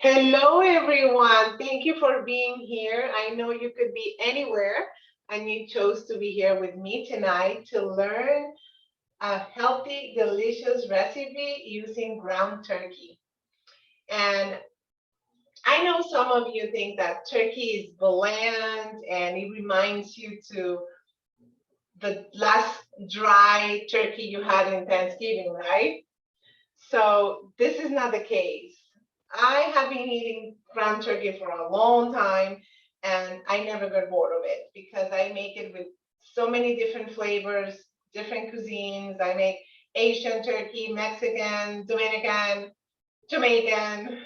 Hello, everyone. Thank you for being here. I know you could be anywhere, and you chose to be here with me tonight to learn a healthy, delicious recipe using ground turkey. And I know some of you think that turkey is bland and it reminds you to the last dry turkey you had in Thanksgiving, right? So this is not the case. I have been eating ground turkey for a long time and I never got bored of it because I make it with so many different flavors, different cuisines. I make Asian turkey, Mexican, Dominican, Jamaican,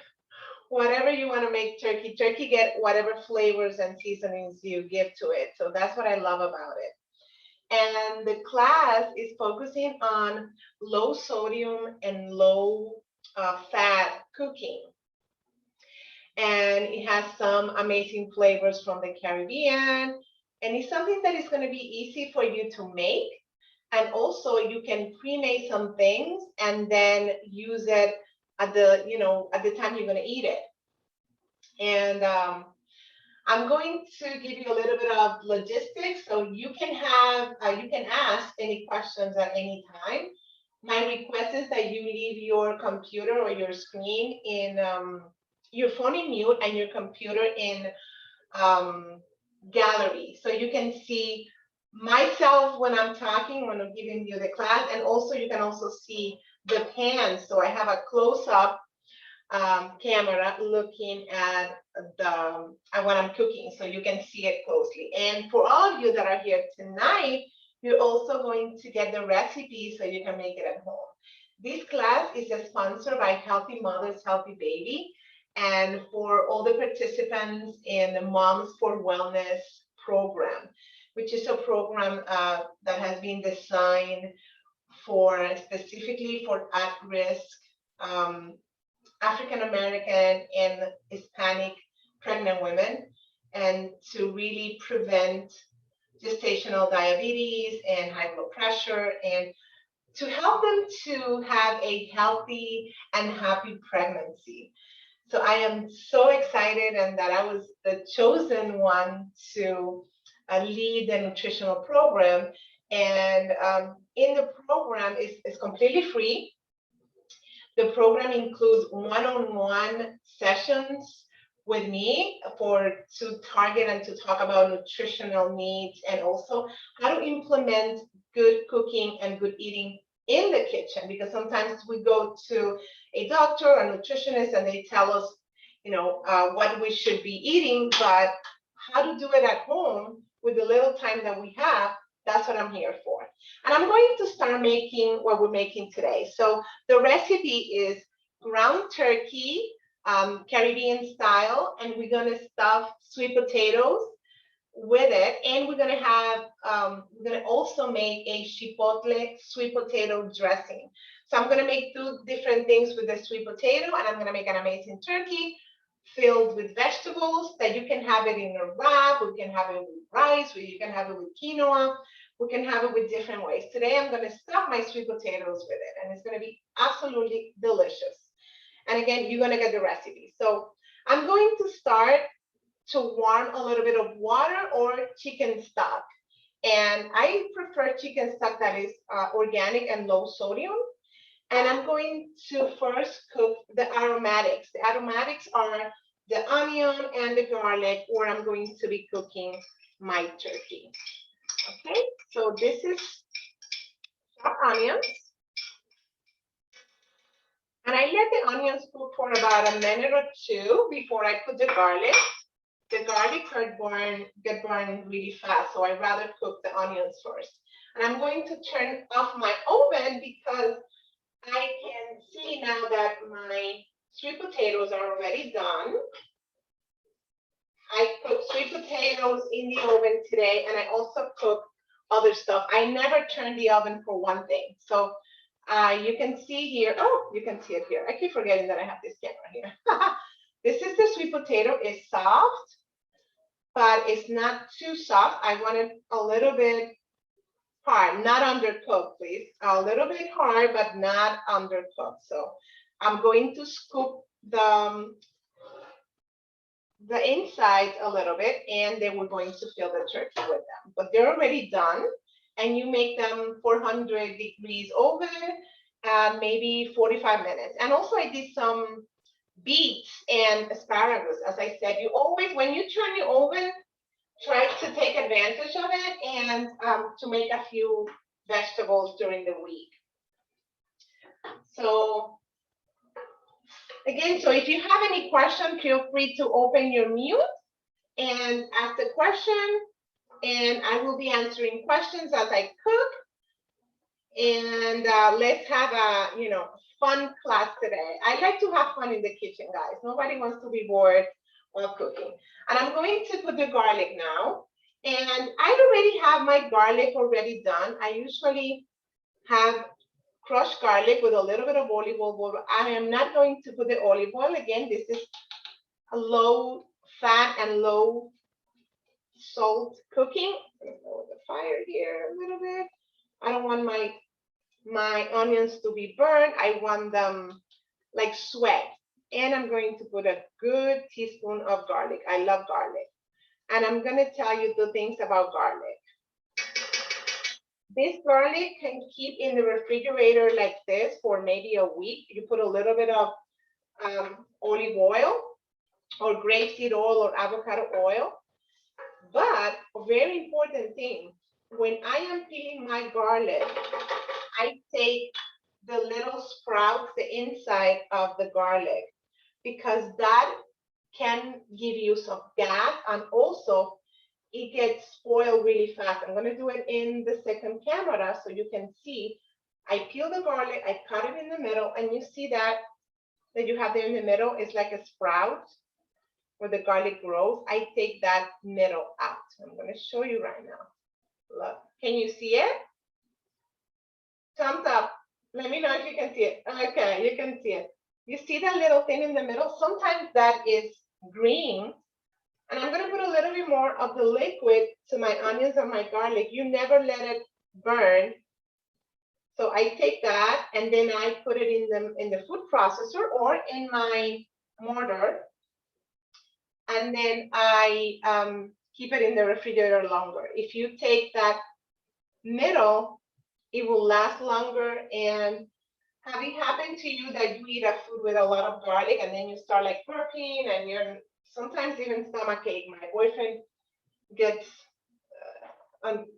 whatever you want to make turkey. Turkey get whatever flavors and seasonings you give to it. So that's what I love about it. And the class is focusing on low sodium and low fat cooking. And it has some amazing flavors from the Caribbean. And it's something that is going to be easy for you to make. And also you can pre-make some things and then use it at the time you're going to eat it. And I'm going to give you a little bit of logistics so you can ask any questions at any time. My request is that you leave your computer or your screen in your phone in mute and your computer in gallery so you can see myself when I'm talking, when I'm giving you the class, and also you can also see the pan. So I have a close-up camera looking at what I'm cooking so you can see it closely. And for all of you that are here tonight, you're also going to get the recipe so you can make it at home. This class is sponsored by Healthy Mothers, Healthy Baby, and for all the participants in the Moms for Wellness program, which is a program that has been designed specifically for at-risk African American and Hispanic pregnant women, and to really prevent gestational diabetes and high blood pressure, and to help them to have a healthy and happy pregnancy. So I am so excited and that I was the chosen one to lead the nutritional program. And in the program is completely free. The program includes one-on-one sessions with me to target and to talk about nutritional needs and also how to implement good cooking and good eating in the kitchen, because sometimes we go to a doctor or a nutritionist and they tell us, what we should be eating, but how to do it at home with the little time that we have, that's what I'm here for. And I'm going to start making what we're making today. So the recipe is ground turkey, Caribbean style, and we're going to stuff sweet potatoes with it. And we're going to also make a Chipotle sweet potato dressing. So I'm going to make two different things with the sweet potato, and I'm going to make an amazing turkey filled with vegetables that you can have it in a wrap, we can have it with rice, or you can have it with quinoa, we can have it with different ways. Today I'm going to stuff my sweet potatoes with it, and it's going to be absolutely delicious. And again, you're going to get the recipe. So I'm going to start to warm a little bit of water or chicken stock. And I prefer chicken stock that is organic and low sodium. And I'm going to first cook the aromatics. The aromatics are the onion and the garlic, where I'm going to be cooking my turkey. Okay, so this is chopped onions. And I let the onions cook for about a minute or two before I put the garlic. The garlic get burned really fast, so I'd rather cook the onions first. And I'm going to turn off my oven because I can see now that my sweet potatoes are already done. I cooked sweet potatoes in the oven today, and I also cook other stuff. I never turn the oven for one thing. So you can see here, you can see it here. I keep forgetting that I have this camera here. This is the sweet potato. It's soft, but it's not too soft. I want it a little bit hard, not undercooked, please. A little bit hard, but not undercooked. So I'm going to scoop the the insides a little bit, and then we're going to fill the turkey with them. But they're already done, and you make them 400 degrees oven, maybe 45 minutes. And also I did some beets and asparagus. As I said, you always, when you turn your oven, try to take advantage of it and to make a few vegetables during the week. So again, so if you have any question, feel free to open your mute and ask the question, and I will be answering questions as I cook. And let's have a fun class today. I like to have fun in the kitchen, guys. Nobody wants to be bored while cooking. And I'm going to put the garlic now. And I already have my garlic already done. I usually have crushed garlic with a little bit of olive oil. I am not going to put the olive oil. Again, this is a low fat and low salt cooking. I'm going to lower the fire here a little bit. I don't want my onions to be burned. I want them like sweat. And I'm going to put a good teaspoon of garlic. I love garlic. And I'm going to tell you the things about garlic. This garlic can keep in the refrigerator like this for maybe a week. You put a little bit of olive oil or grapeseed oil or avocado oil. But a very important thing, when I am peeling my garlic, I take the little sprouts, the inside of the garlic, because that can give you some gas, and also it gets spoiled really fast. I'm going to do it in the second camera so you can see. I peel the garlic, I cut it in the middle, and you see that you have there in the middle is like a sprout where the garlic grows. I take that middle out. I'm going to show you right now. Look, can you see it? Thumbs up. Let me know if you can see it. Okay, you can see it. You see that little thing in the middle? Sometimes that is green. And I'm going to put a little bit more of the liquid to my onions and my garlic. You never let it burn. So I take that and then I put it in the food processor or in my mortar. And then I keep it in the refrigerator longer. If you take that middle, it will last longer. And have it happened to you that you eat a food with a lot of garlic and then you start like burping and you're sometimes even stomachache? My boyfriend gets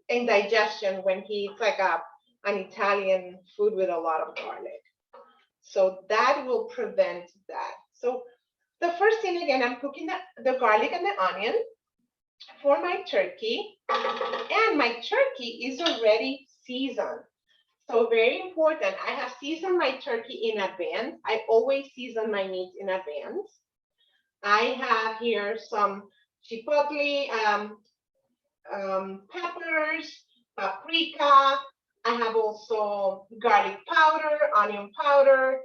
indigestion when he eats like an Italian food with a lot of garlic. So that will prevent that. So the first thing, again, I'm cooking the garlic and the onion for my turkey. And my turkey is already seasoned. So very important, I have seasoned my turkey in advance. I always season my meats in advance. I have here some chipotle peppers, paprika. I have also garlic powder, onion powder,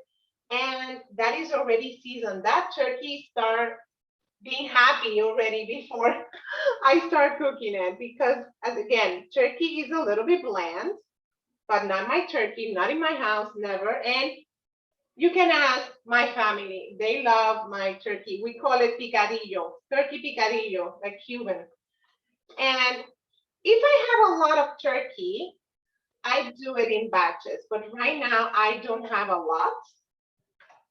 and that is already seasoned. That turkey start being happy already before I start cooking it, because as again, turkey is a little bit bland, but not my turkey, not in my house, never. And you can ask my family, they love my turkey. We call it picadillo, turkey picadillo, like Cuban. And if I have a lot of turkey, I do it in batches, but right now I don't have a lot,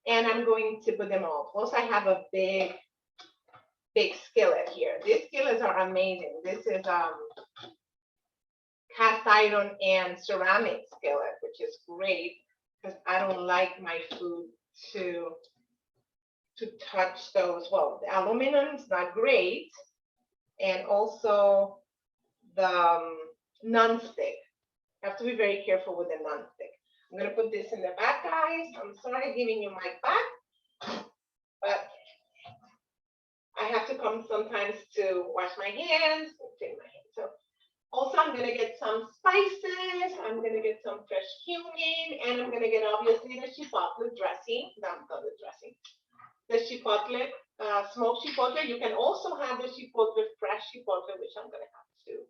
and I'm going to put them all. Plus I have a big skillet here. These skillets are amazing. This is cast iron and ceramic skillet, which is great because I don't like my food to touch those. Well, the aluminum is not great, and also the non-stick. You have to be very careful with the non-stick. I'm going to put this in the back, guys. I'm sorry giving you my back, but I have to come sometimes to wash my hands, clean my hands. So also I'm going to get some spices. I'm going to get some fresh cumin, and I'm going to get obviously the chipotle dressing. Not the dressing. The chipotle, smoked chipotle. You can also have the chipotle, fresh chipotle, which I'm going to have too.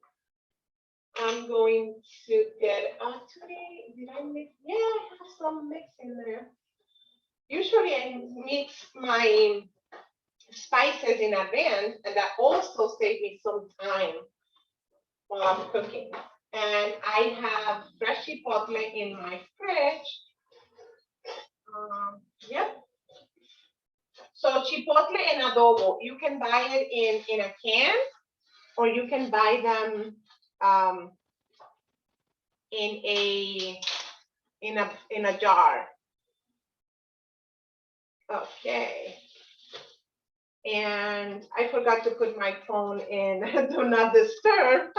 I'm going to get, today, did I mix? Yeah, I have some mix in there. Usually I mix my spices in advance, and that also saved me some time while I'm cooking. And I have fresh chipotle in my fridge. Yep. So chipotle and adobo, you can buy it in a can, or you can buy them in a jar. Okay. And I forgot to put my phone in do not disturb.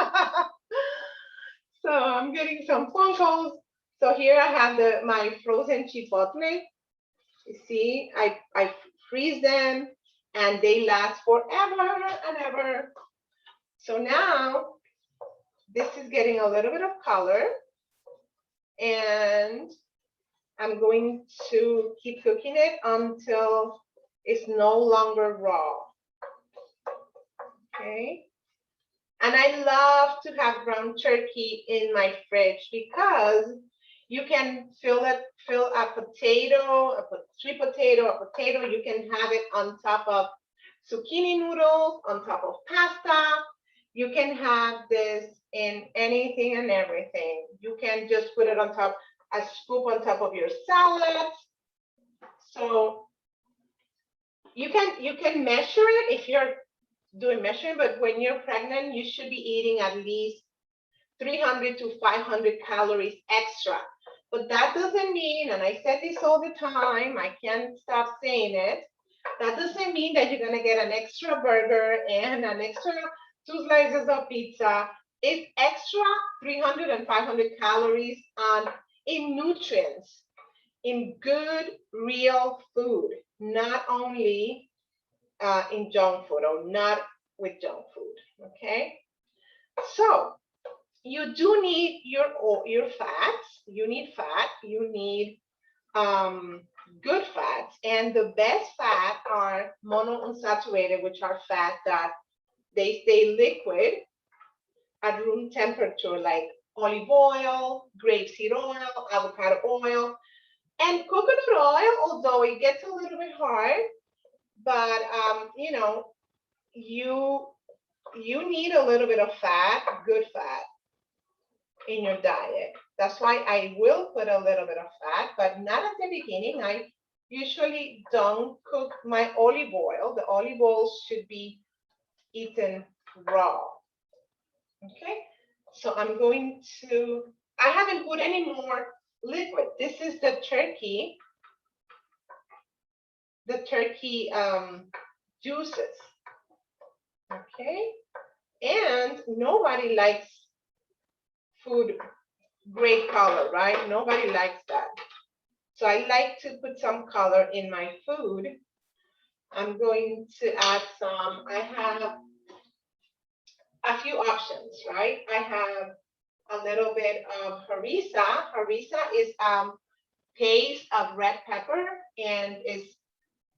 So I'm getting some phone calls. So here I have my frozen chipotle. You see, I freeze them and they last forever and ever. So now this is getting a little bit of color, and I'm going to keep cooking it until it's no longer raw. Okay. And I love to have ground turkey in my fridge because you can fill a potato, a sweet potato, a potato. You can have it on top of zucchini noodles, on top of pasta. You can have this in anything and everything. You can just put it on top, a scoop on top of your salad. So you can measure it if you're doing measuring, but when you're pregnant, you should be eating at least 300 to 500 calories extra. But that doesn't mean, and I said this all the time, I can't stop saying it, that doesn't mean that you're gonna get an extra burger and an extra 2 slices of pizza. It's extra 300 and 500 calories in nutrients, in good, real food, not only in junk food, or not with junk food. Okay, so you do need your fats. You need fat. You need good fats, and the best fat are monounsaturated, which are fat that they stay liquid at room temperature, like olive oil, grapeseed oil, avocado oil, and coconut oil. Although it gets a little bit hard, but you know, you need a little bit of fat, good fat, in your diet. That's why I will put a little bit of fat, but not at the beginning. I usually don't cook my olive oil. The olive oil should be eaten raw. Okay, so I'm going to, I haven't put any more liquid. This is the turkey juices. Okay, and nobody likes food gray color, right? Nobody likes that. So I like to put some color in my food. I'm going to add some, I have a few options, right? I have a little bit of harissa. Harissa is paste of red pepper and is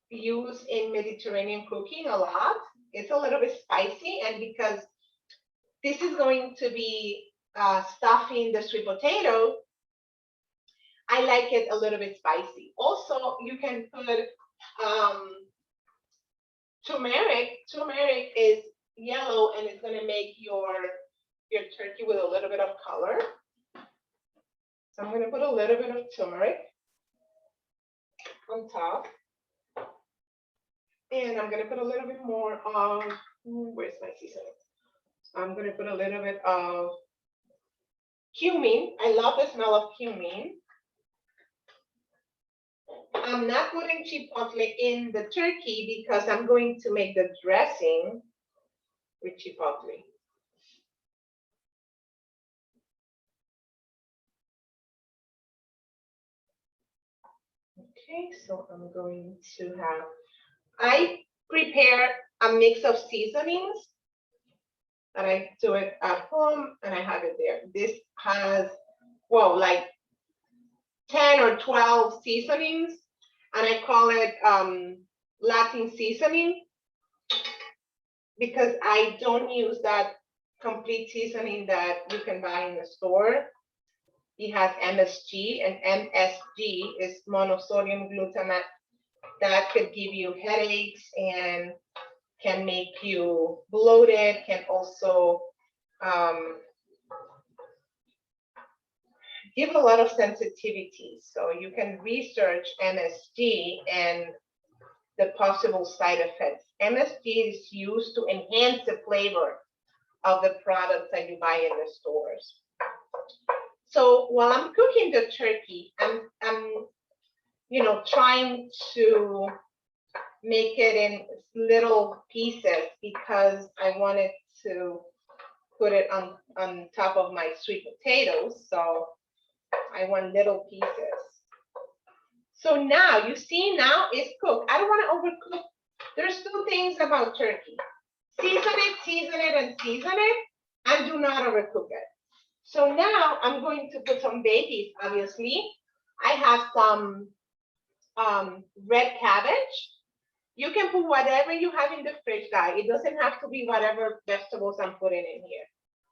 used in Mediterranean cooking a lot. It's a little bit spicy, and because this is going to be stuffing the sweet potato, I like it a little bit spicy. Also, you can put turmeric. Turmeric is yellow, and it's going to make your turkey with a little bit of color. So I'm going to put a little bit of turmeric on top. And I'm going to put a little bit more of, where's my seasoning? I'm going to put a little bit of cumin. I love the smell of cumin. I'm not putting chipotle in the turkey because I'm going to make the dressing with chipotle. Okay, so I'm going to have, I prepare a mix of seasonings, and I do it at home, and I have it there. This has, well, like 10 or 12 seasonings, and I call it Latin seasoning because I don't use that complete seasoning that you can buy in the store. It has MSG, and MSG is monosodium glutamate that could give you headaches and can make you bloated, can also give a lot of sensitivity. So you can research MSG and the possible side effects. MSG is used to enhance the flavor of the products that you buy in the stores. So while I'm cooking the turkey, I'm trying to make it in little pieces because I wanted to put it on top of my sweet potatoes. So I want little pieces. So now you see, now it's cooked. I don't want to overcook. There's two things about turkey: season it, and season it, and do not overcook it. So now I'm going to put some veggies. Obviously, I have some red cabbage. You can put whatever you have in the fridge, guys. It doesn't have to be whatever vegetables I'm putting in here.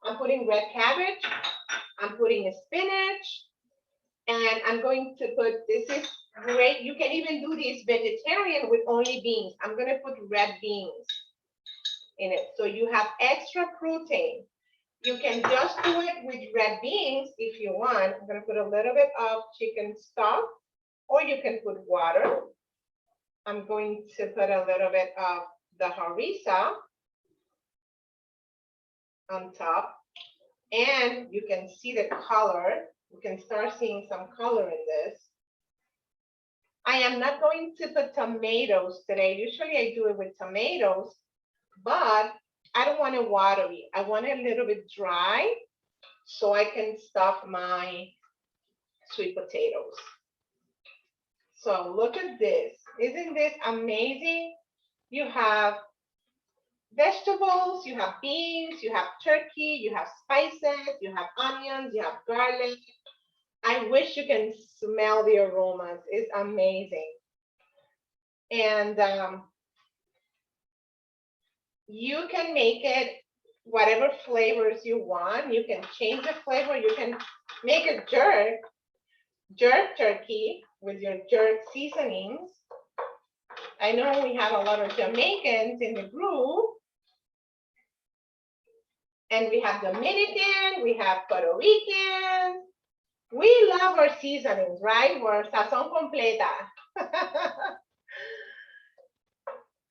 I'm putting red cabbage. I'm putting a spinach. And I'm going to put, this is great. You can even do this vegetarian with only beans. I'm going to put red beans in it. So you have extra protein. You can just do it with red beans if you want. I'm going to put a little bit of chicken stock, or you can put water. I'm going to put a little bit of the harissa on top. And you can see the color. You can start seeing some color in this. I am not going to put tomatoes today. Usually I do it with tomatoes, but I don't want it watery. I want it a little bit dry so I can stuff my sweet potatoes. So look at this. Isn't this amazing? You have vegetables, you have beans, you have turkey, you have spices, you have onions, you have garlic. I wish you can smell the aromas. It's amazing. And you can make it whatever flavors you want. You can change the flavor. You can make a jerk turkey with your jerk seasonings. I know we have a lot of Jamaicans in the group. And we have Dominican, we have Puerto Rican. We love our seasonings, right? We're sazón completa.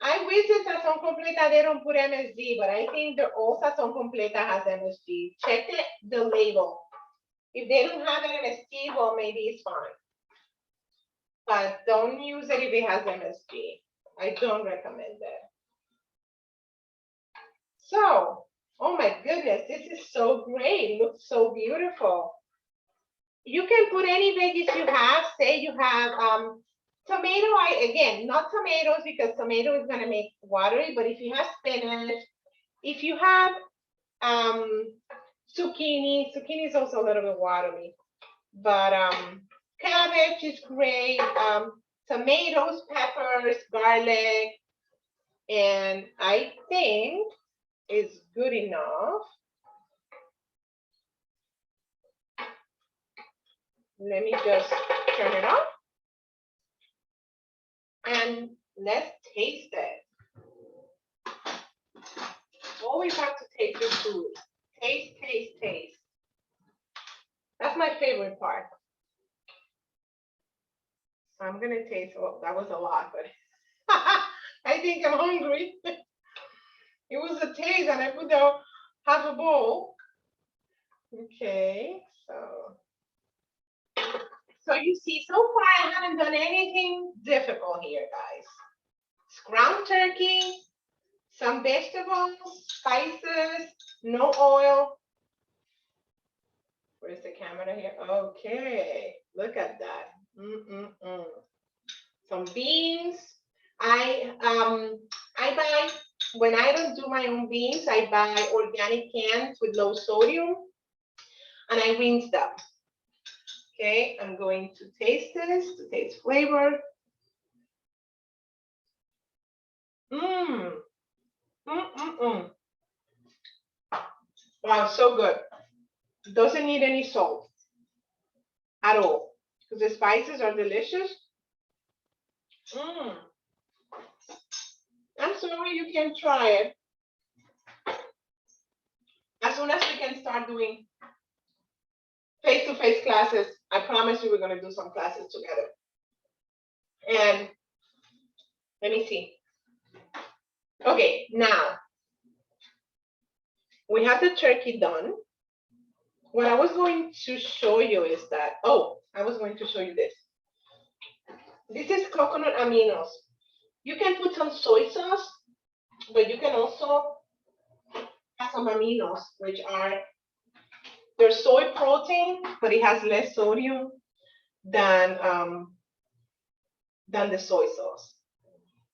I wish the sazón completa they don't put MSG, but I think the old sazón completa has MSG. Check the label. If they don't have MSG, well, maybe it's fine. But don't use it if it has MSG. I don't recommend it. So, oh my goodness, this is so great. It looks so beautiful. You can put any veggies you have. Say you have tomato, again, not tomatoes because tomato is going to make watery, but if you have spinach, if you have zucchini is also a little bit watery, but cabbage is great, tomatoes, peppers, garlic, and I think it's good enough. Let me just turn it off. And let's taste it. Always have to taste your food. Taste, taste, taste. That's my favorite part. So I'm gonna taste, oh, that was a lot, but I think I'm hungry. It was a taste and I put down half a bowl. Okay, so you see, so far I haven't done anything difficult here, guys. It's ground turkey, some vegetables, spices, no oil. Where's the camera here? Okay, look at that. Some beans. I buy, when I don't do my own beans, I buy organic cans with low sodium and I rinse them. Okay, I'm going to taste this to taste flavor. Wow, so good. Doesn't need any salt at all because the spices are delicious. Mm. I'm sorry you can't try it. As soon as we can start doing face-to-face classes, I promise you we're going to do some classes together. And let me see. Okay, now we have the turkey done. What I was going to show you is that, I was going to show you this. This is coconut aminos. You can put some soy sauce, but you can also have some aminos, which are, they're soy protein, but it has less sodium than the soy sauce.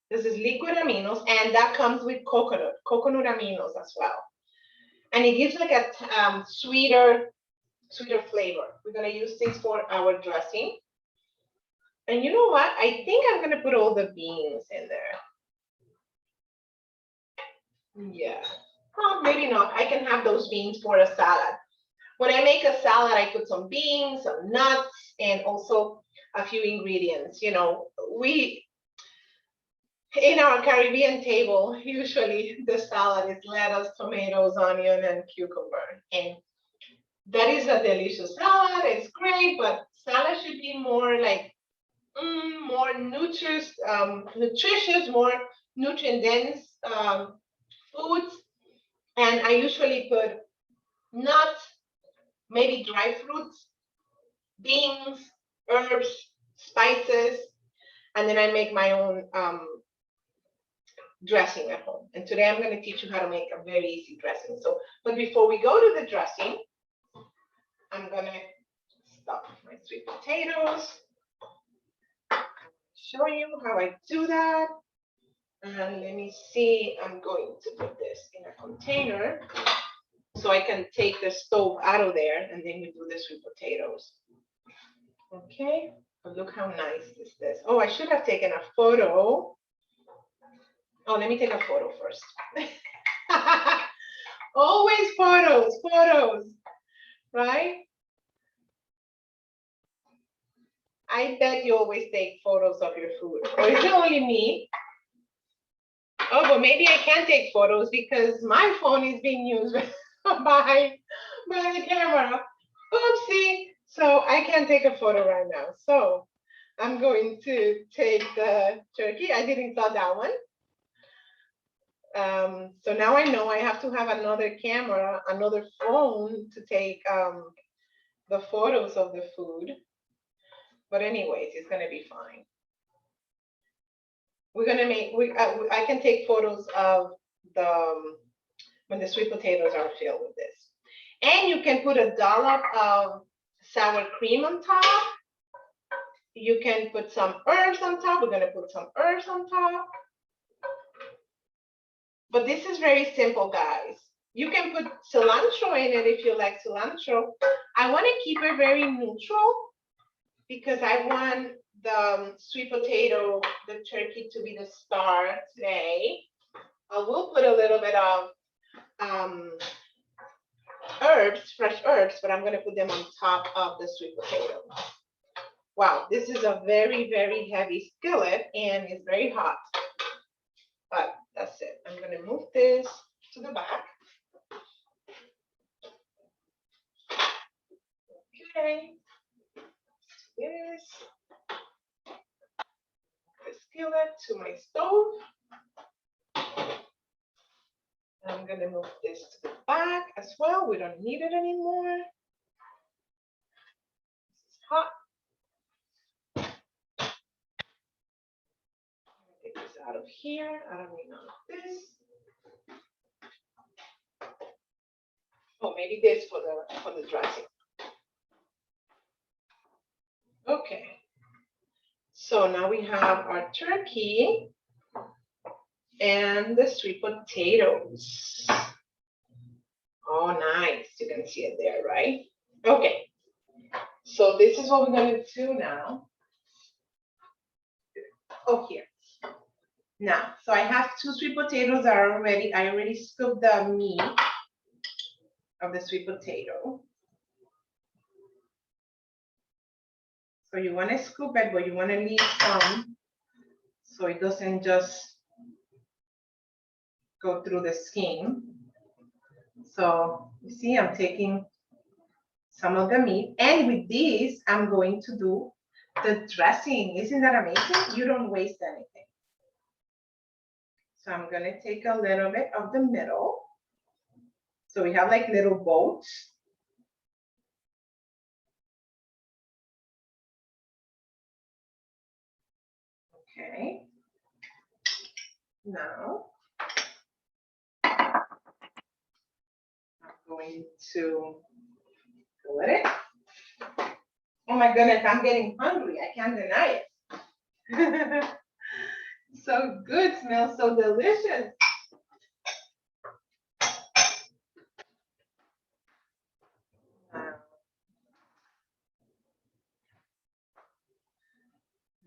This is liquid aminos, and that comes with coconut aminos as well. And it gives like a sweeter flavor. We're gonna use this for our dressing. And you know what? I think I'm gonna put all the beans in there. Yeah. Oh, maybe not. I can have those beans for a salad. When I make a salad, I put some beans, some nuts, and also a few ingredients. You know, in our Caribbean table, usually the salad is lettuce, tomatoes, onion, and cucumber. And that is a delicious salad. It's great, but salad should be more like more nutritious, more nutrient dense foods. And I usually put nuts, maybe dry fruits, beans, herbs, spices, and then I make my own dressing at home. And today I'm going to teach you how to make a very easy dressing. So, but before we go to the dressing, I'm going to stop my sweet potatoes, show you how I do that. And let me see, I'm going to put this in a container so I can take the stove out of there, and then we do the sweet potatoes. Okay, but look how nice this is. Oh, I should have taken a photo. Oh, let me take a photo first. Always photos, right? I bet you always take photos of your food. Or is it only me? Oh, but maybe I can take photos because my phone is being used by the camera. Oopsie. So I can't take a photo right now. So I'm going to take the turkey. I didn't saw that one. So now I know I have to have another camera, another phone to take the photos of the food. But anyways, it's gonna be fine. We're gonna make, I can take photos of when the sweet potatoes are filled with this. And you can put a dollop of sour cream on top. You can put some herbs on top. We're gonna put some herbs on top. But this is very simple, guys. You can put cilantro in it if you like cilantro. I want to keep it very neutral because I want the sweet potato, the turkey, to be the star today. I will put a little bit of herbs, fresh herbs, but I'm going to put them on top of the sweet potato. Wow, this is a very, very heavy skillet and it's very hot. But that's it. I'm going to move this to the back. Okay. This. The skillet to my stove. I'm going to move this to the back as well. We don't need it anymore. This is hot. Take this out of here. I don't need none of this. Oh, maybe this for the dressing. Okay. So now we have our turkey and the sweet potatoes. Oh, nice. You can see it there, right? Okay. So this is what we're going to do now. Oh, here. Now, so I have 2 sweet potatoes that are already, I already scooped the meat of the sweet potato. So you want to scoop it, but you want to leave some so it doesn't just go through the skin. So you see, I'm taking some of the meat, and with this, I'm going to do the dressing. Isn't that amazing? You don't waste anything. So I'm gonna take a little bit of the middle. So we have like little boats. Okay. Now, I'm going to let it. Oh my goodness, I'm getting hungry. I can't deny it. So good, smells so delicious.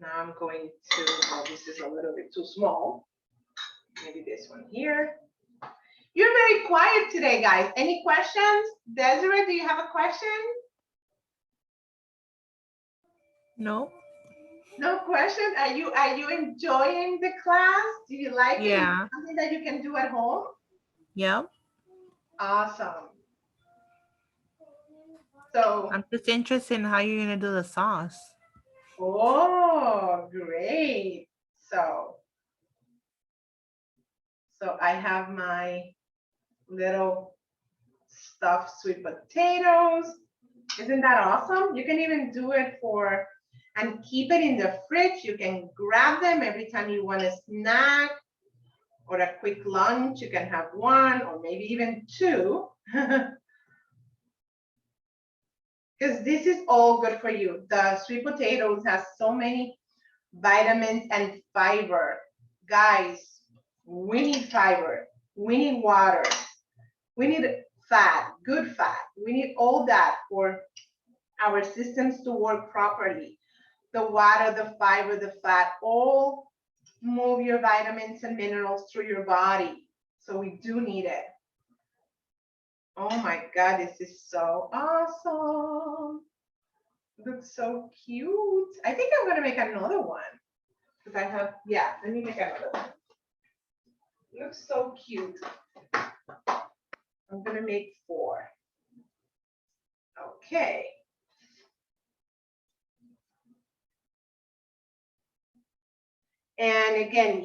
Now I'm going to, oh, this is a little bit too small. Maybe this one here. You're very quiet today, guys. Any questions? Desiree, do you have a question? No. No question. Are you enjoying the class? Do you like it? Is it something that you can do at home? Yeah. Awesome. So I'm just interested in how you're gonna do the sauce. oh, great. So I have my little stuffed sweet potatoes. Isn't that awesome? You can even do it for and keep it in the fridge. You can grab them every time you want a snack or a quick lunch. You can have one or maybe even two. Because this is all good for you. The sweet potatoes has so many vitamins and fiber. Guys, we need fiber. We need water. We need fat, good fat. We need all that for our systems to work properly. The water, the fiber, the fat, all move your vitamins and minerals through your body. So we do need it. Oh my God, this is so awesome. Looks so cute. I think I'm gonna make another one. Because I have, yeah, let me make another one. Looks so cute. I'm gonna make 4. Okay. And again,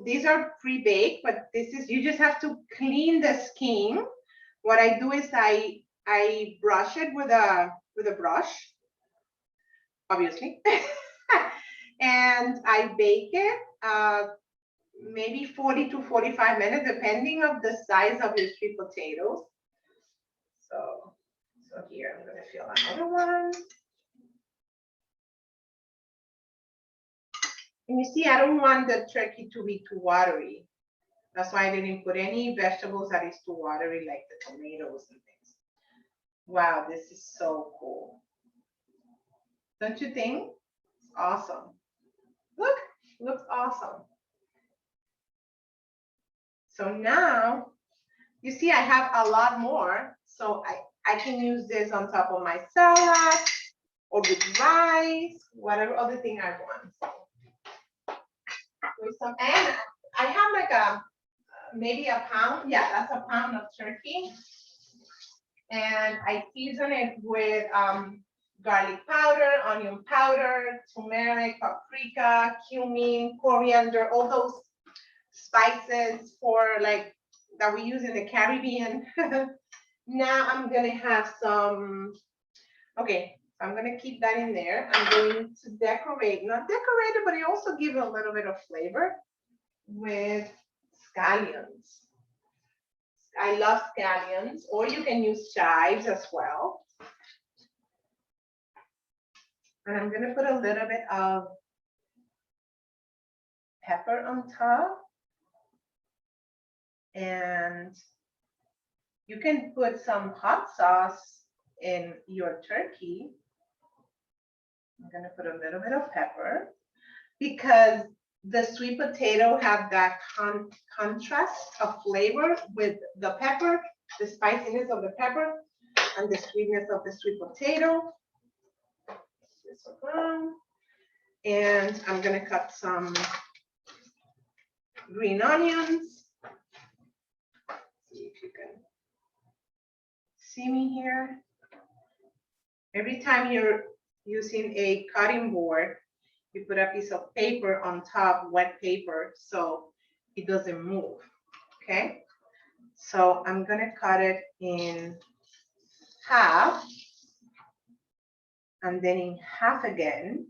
these are pre-baked, but this is, you just have to clean the skin. What I do is I brush it with a brush, obviously. And I bake it maybe 40 to 45 minutes, depending on the size of your sweet potatoes. So here, I'm gonna fill another one. And you see, I don't want the turkey to be too watery. That's why I didn't put any vegetables that is too watery, like the tomatoes and things. Wow, this is so cool. Don't you think? It's awesome. Look, looks awesome. So now, you see I have a lot more. So I can use this on top of my salad or with rice, whatever other thing I want. With some, and I have like a, maybe a pound. Yeah, that's a pound of turkey. And I season it with garlic powder, onion powder, turmeric, paprika, cumin, coriander, all those spices for like that we use in the Caribbean. Now I'm gonna have some, okay, I'm gonna keep that in there. I'm going to decorate, not decorate it, but it also give a little bit of flavor with scallions. I love scallions, or you can use chives as well. And I'm gonna put a little bit of pepper on top. And you can put some hot sauce in your turkey. I'm gonna put a little bit of pepper because the sweet potato have that contrast of flavor with the pepper, the spiciness of the pepper and the sweetness of the sweet potato. This around. And I'm gonna cut some green onions. See if you can see me here. Every time you're using a cutting board, you put a piece of paper on top, wet paper, so it doesn't move, okay? So I'm gonna cut it in half, and then in half again.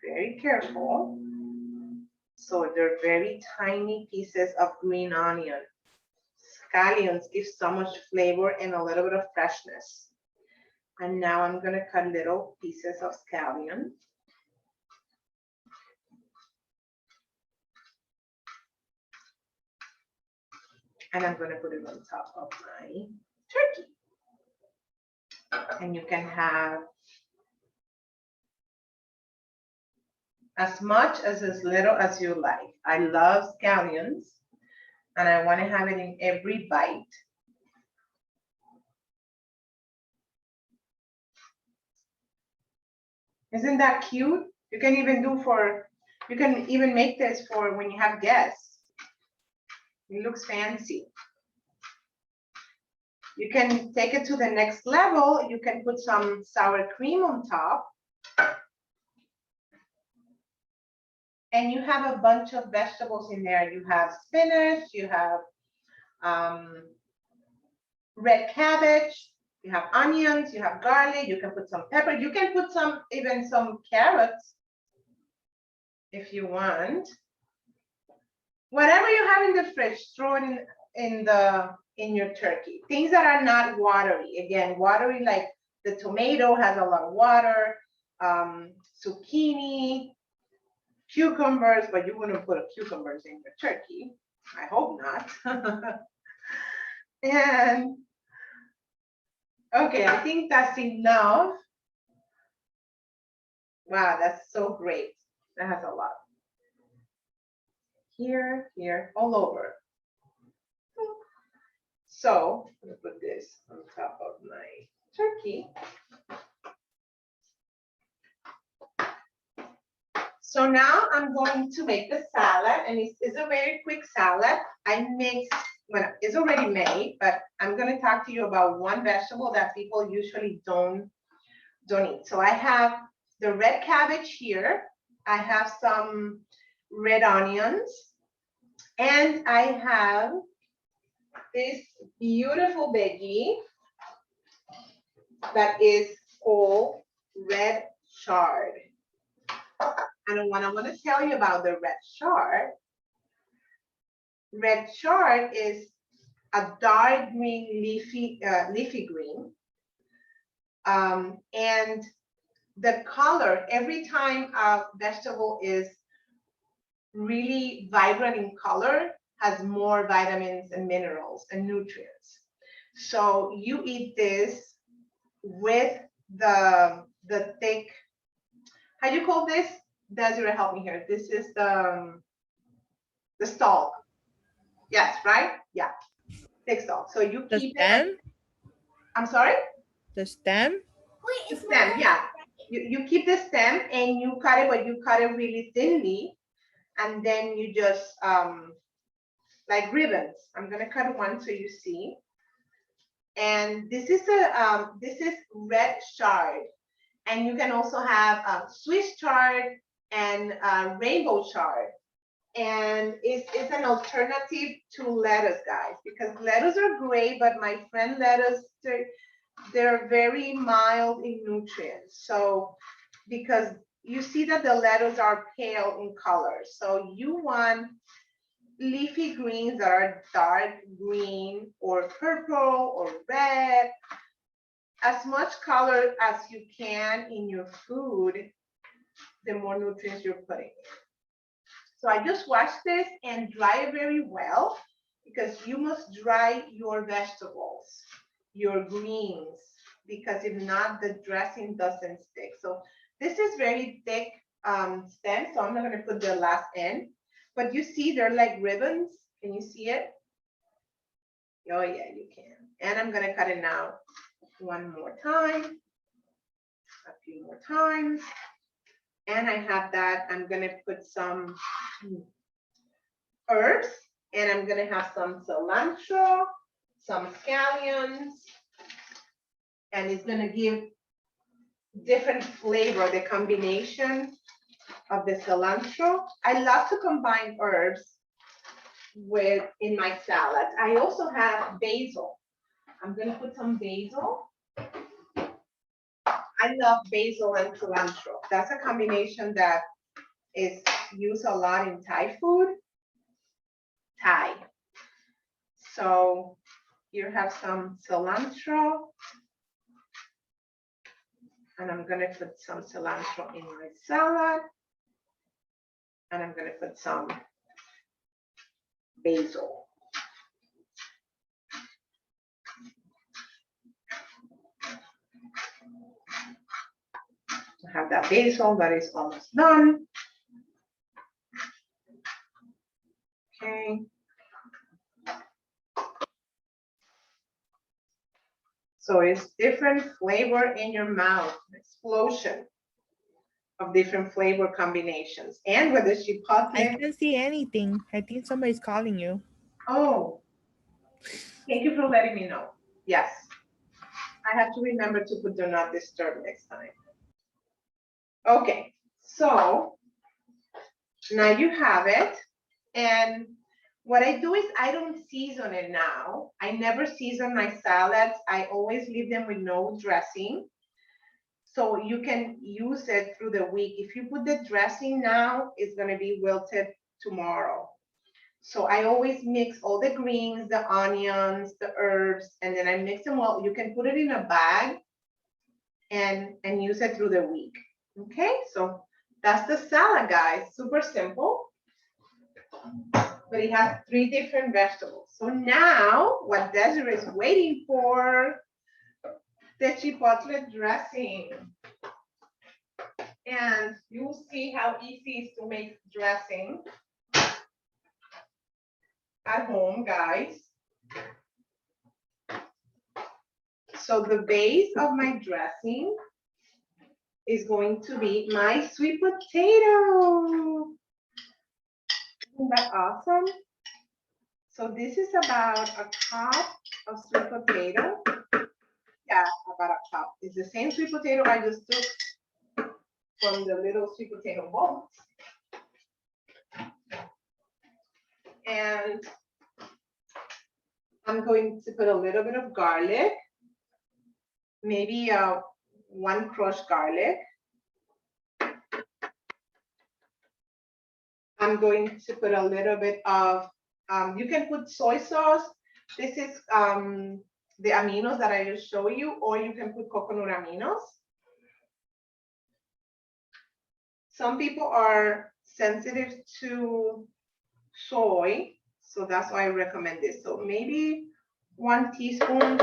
Very careful. So they're very tiny pieces of green onion. Scallions give so much flavor and a little bit of freshness. And now I'm gonna cut little pieces of scallion. And I'm gonna put it on top of my turkey. And you can have as much as little as you like. I love scallions, and I want to have it in every bite. Isn't that cute? You can even you can even make this for when you have guests. It looks fancy. You can take it to the next level. You can put some sour cream on top. And you have a bunch of vegetables in there. You have spinach, you have red cabbage, you have onions, you have garlic, you can put some pepper, you can put even some carrots if you want. Whatever you have in the fridge, throw it in your turkey. Things that are not watery. Again, watery, like the tomato has a lot of water, zucchini, cucumbers, but you wouldn't put cucumbers in your turkey. I hope not. And okay, I think that's enough. Wow, that's so great. That has a lot. Here, here, all over. So I'm gonna put this on top of my turkey. So now I'm going to make the salad, and it's a very quick salad. I mixed, well, it's already made, but I'm going to talk to you about one vegetable that people usually don't eat. So I have the red cabbage here. I have some red onions, and I have this beautiful veggie that is called red chard. And what I want to tell you about the red chard is a dark green leafy green. And the color, every time a vegetable is really vibrant in color, has more vitamins and minerals and nutrients. So you eat this with the thick, how do you call this? Desiree, help me here. This is the stalk. Yes, right? Yeah, thick stalk. So you The keep stem? it. I'm sorry? The stem? Wait, The it's stem, yeah. You keep the stem and you cut it, but you cut it really thinly. And then you just, like ribbons. I'm gonna cut one so you see. And this is red chard. And you can also have Swiss chard and rainbow chard. And it's an alternative to lettuce, guys, because lettuce are great, but my friend lettuce, they're very mild in nutrients. So because you see that the lettuce are pale in color, so you want leafy greens that are dark green or purple or red, as much color as you can in your food, the more nutrients you're putting in. So I just wash this and dry it very well, because you must dry your vegetables, your greens, because if not, the dressing doesn't stick. So this is very thick stem, so I'm not gonna put the last end, but you see they're like ribbons. Can you see it? Oh yeah, you can. And I'm gonna cut it now one more time, a few more times. And I have that. I'm gonna put some herbs, and I'm gonna have some cilantro, some scallions, and it's gonna give different flavor, the combination of the cilantro. I love to combine herbs in my salad. I also have basil. I'm gonna put some basil. I love basil and cilantro. That's a combination that is used a lot in Thai food. So you have some cilantro, and I'm gonna put some cilantro in my salad, and I'm gonna put some basil. I have that basil that is almost done. Okay. So it's different flavor in your mouth, explosion of different flavor combinations. And with the I chipotle. can't see anything. I think somebody's calling you. Oh, thank you for letting me know. Yes, I have to remember to put do not disturb next time. Okay, so now you have it. And what I do is I don't season it now. I never season my salads. I always leave them with no dressing. So you can use it through the week. If you put the dressing now, it's gonna be wilted tomorrow. So I always mix all the greens, the onions, the herbs, and then I mix them well. You can put it in a bag and use it through the week. Okay, so that's the salad, guys. Super simple, but it has 3 different vegetables. So now what Desiree is waiting for, the chipotle dressing. And you'll see how easy it is to make dressing at home, guys. So the base of my dressing is going to be my sweet potato. Isn't that awesome? So this is about a cup of sweet potato. Yeah, about a cup. It's the same sweet potato I just took from the little sweet potato bowl. And I'm going to put a little bit of garlic, maybe 1 crushed garlic. I'm going to put a little bit of, you can put soy sauce. This is the aminos that I just showed you, or you can put coconut aminos. Some people are sensitive to soy, so that's why I recommend this. So maybe 1 teaspoon.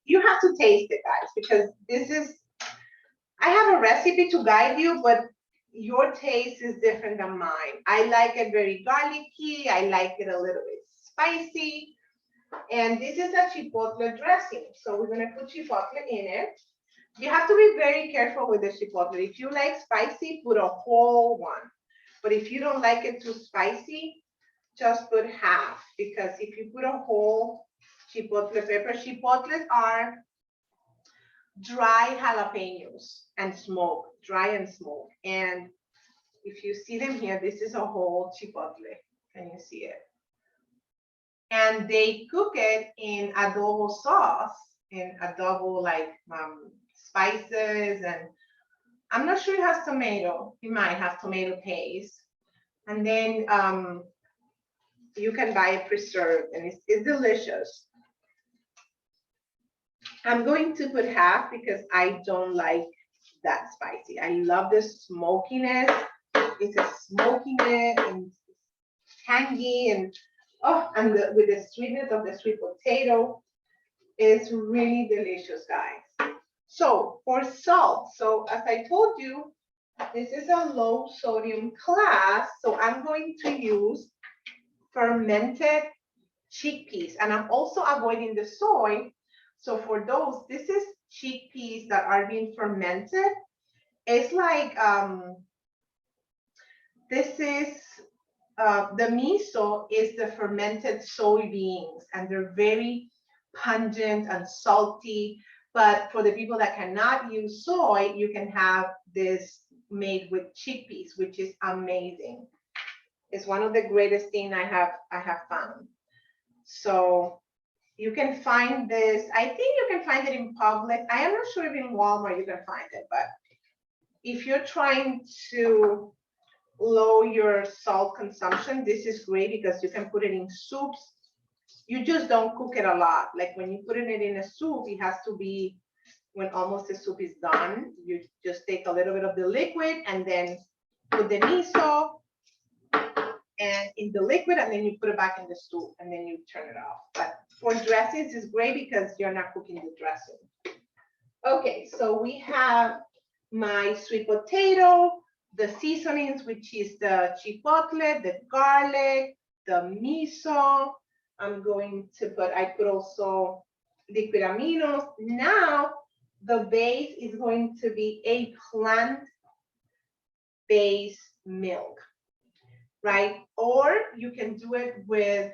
You have to taste it, guys, because this is, I have a recipe to guide you, but your taste is different than mine. I like it very garlicky. I like it a little bit spicy. And this is a chipotle dressing. So we're gonna put chipotle in it. You have to be very careful with the chipotle. If you like spicy, put a whole one. But if you don't like it too spicy, just put half, because if you put a whole chipotle pepper, chipotles are dry jalapenos and smoke, dry and smoke. And if you see them here, this is a whole chipotle. Can you see it? And they cook it in adobo sauce, in adobo like spices, and I'm not sure it has tomato. It might have tomato paste. And then you can buy it preserved, and it's delicious. I'm going to put half because I don't like that spicy. I love the smokiness. It's a smokiness and tangy, and oh, and with the sweetness of the sweet potato, it's really delicious, guys. So for salt, so as I told you, this is a low sodium class, so I'm going to use fermented chickpeas, and I'm also avoiding the soy. So for those, this is chickpeas that are being fermented, It's like, this is, the miso is the fermented soybeans, and they're very pungent and salty. But for the people that cannot use soy, you can have this made with chickpeas, which is amazing. It's one of the greatest things I have found. So you can find this, I think you can find it in Publix. I am not sure if in Walmart you can find it, but if you're trying to lower your salt consumption, this is great because you can put it in soups. You just don't cook it a lot. Like when you put it in a soup, it has to be when almost the soup is done. You just take a little bit of the liquid and then put the miso and in the liquid, and then you put it back in the soup and then you turn it off. But for dressings, it's great because you're not cooking the dressing. Okay, so we have my sweet potato, the seasonings, which is the chipotle, the garlic, the miso. I'm going to put, I put also liquid aminos. Now the base is going to be a plant-based milk, right? Or you can do it with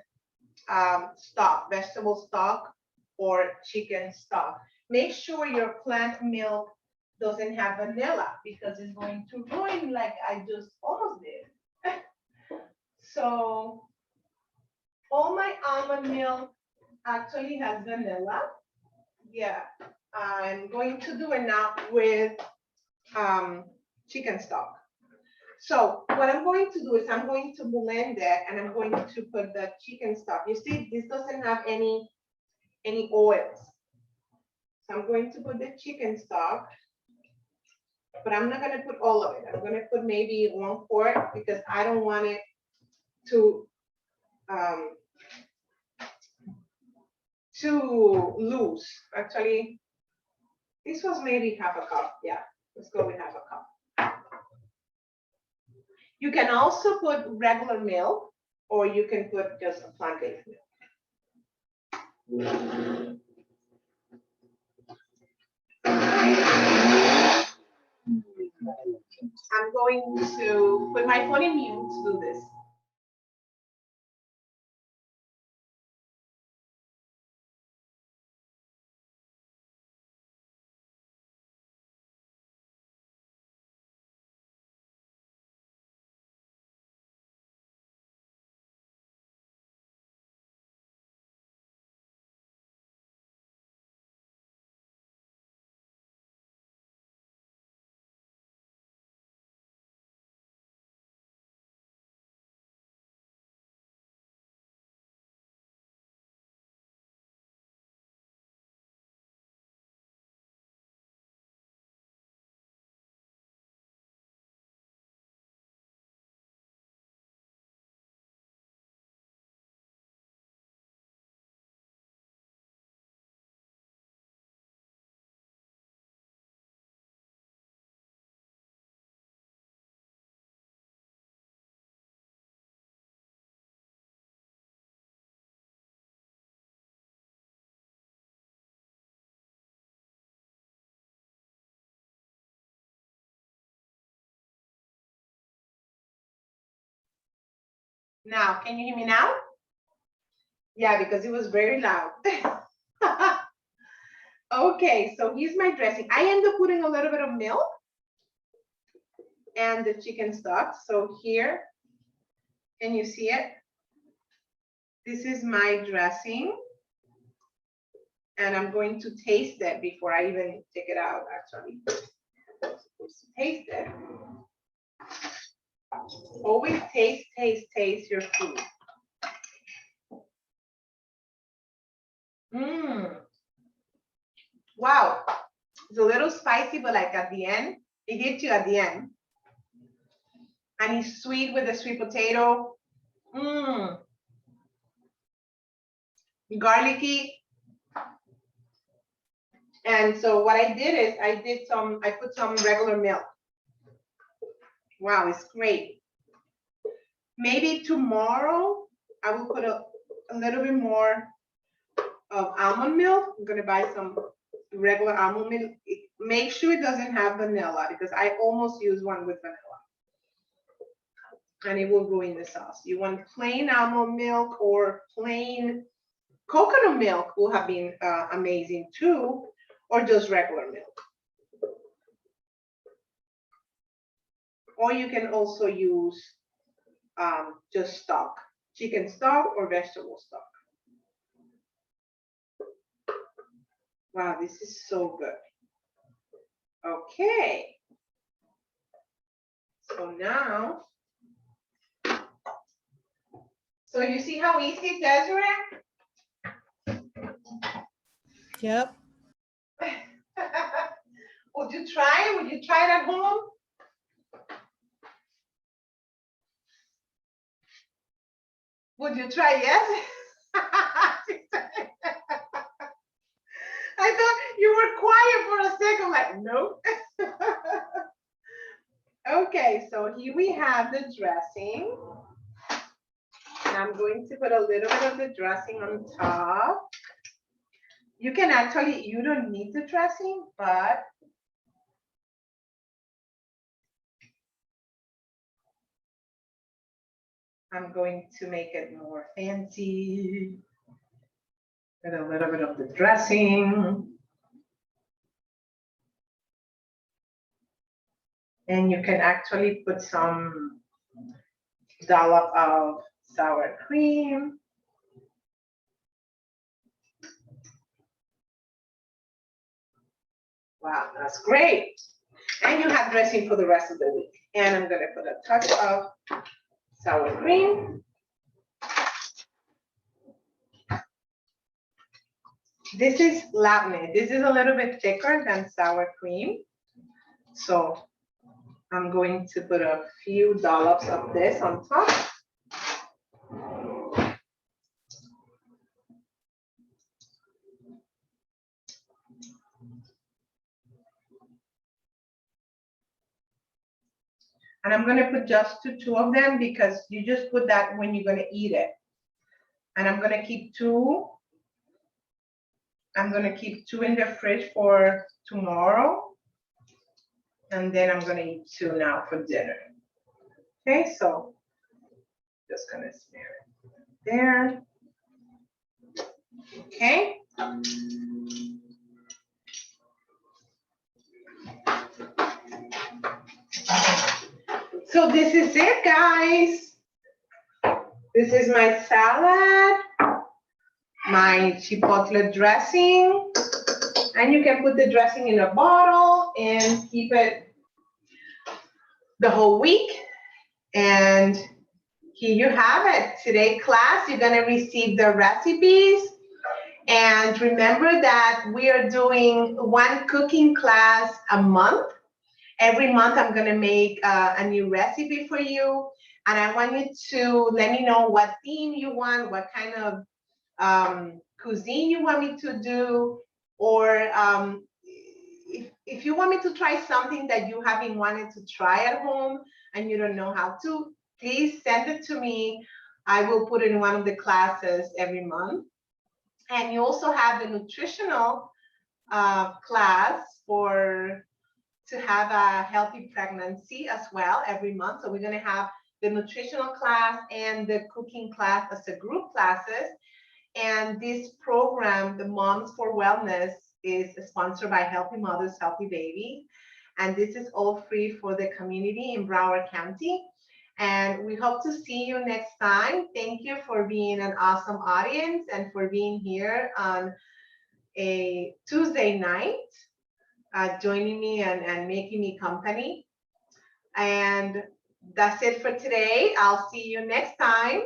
stock, vegetable stock or chicken stock. Make sure your plant milk doesn't have vanilla because it's going to ruin, like I just almost did. So all my almond milk actually has vanilla. Yeah, I'm going to do it now with chicken stock. So what I'm going to do is I'm going to blend it and I'm going to put the chicken stock. You see, this doesn't have any oils. So I'm going to put the chicken stock, but I'm not going to put all of it. I'm going to put maybe 1/4 because I don't want it to loose. Actually, this was maybe 1/2 cup. Yeah, let's go with 1/2 cup. You can also put regular milk, or you can put just a plant-based milk. I'm going to put my phone in mute to do this. Now, can you hear me now? Yeah, because it was very loud. Okay, so here's my dressing. I end up putting a little bit of milk and the chicken stock. So here, can you see it? This is my dressing. And I'm going to taste it before I even take it out, actually. I'm supposed to taste it. Always taste your food. Wow, it's a little spicy, but like at the end, it hits you at the end. And it's sweet with the sweet potato. Garlicky. And so what I did is I put some regular milk. Wow, it's great. Maybe tomorrow I will put a little bit more of almond milk. I'm gonna buy some regular almond milk. make sure it doesn't have vanilla because I almost used one with vanilla. And it will go in the sauce. You want plain almond milk or plain coconut milk will have been amazing too, or just regular milk. Or you can also use just stock, chicken stock or vegetable stock. Wow, this is so good. Okay. So now, so you see how easy Desiree? Yep. Would you try it? Would you try it at home? Would you try? Yes. I thought you were quiet for a second, like, nope. Okay, so here we have the dressing. And I'm going to put a little bit of the dressing on top. You can actually, you don't need the dressing, but I'm going to make it more fancy. With a little bit of the dressing. And you can actually put some dollop of sour cream. Wow, that's great. And you have dressing for the rest of the week. And I'm gonna put a touch of sour cream. This is labneh. This is a little bit thicker than sour cream. So I'm going to put a few dollops of this on top. And I'm gonna put just two of them because you just put that when you're gonna eat it. And I'm gonna keep two. I'm gonna keep two in the fridge for tomorrow. And then I'm gonna eat two now for dinner. Okay, so just gonna smear it there. Okay. So this is it, guys. This is my salad, my chipotle dressing, and you can put the dressing in a bottle and keep it the whole week. And here you have it. Today class, you're gonna receive the recipes. And remember that we are doing one cooking class a month. Every month I'm gonna make a new recipe for you. And I want you to let me know what theme you want, what kind of cuisine you want me to do, or if you want me to try something that you haven't wanted to try at home and you don't know how to, please send it to me. I will put it in one of the classes every month. And you also have the nutritional class to have a healthy pregnancy as well every month. So we're gonna have the nutritional class and the cooking class as a group classes. And this program, the Moms for Wellness, is sponsored by Healthy Mothers, Healthy Babies. And this is all free for the community in Broward County. And we hope to see you next time. Thank you for being an awesome audience and for being here on a Tuesday night, joining me and making me company. And that's it for today. I'll see you next time.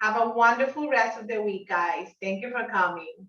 Have a wonderful rest of the week, guys. Thank you for coming.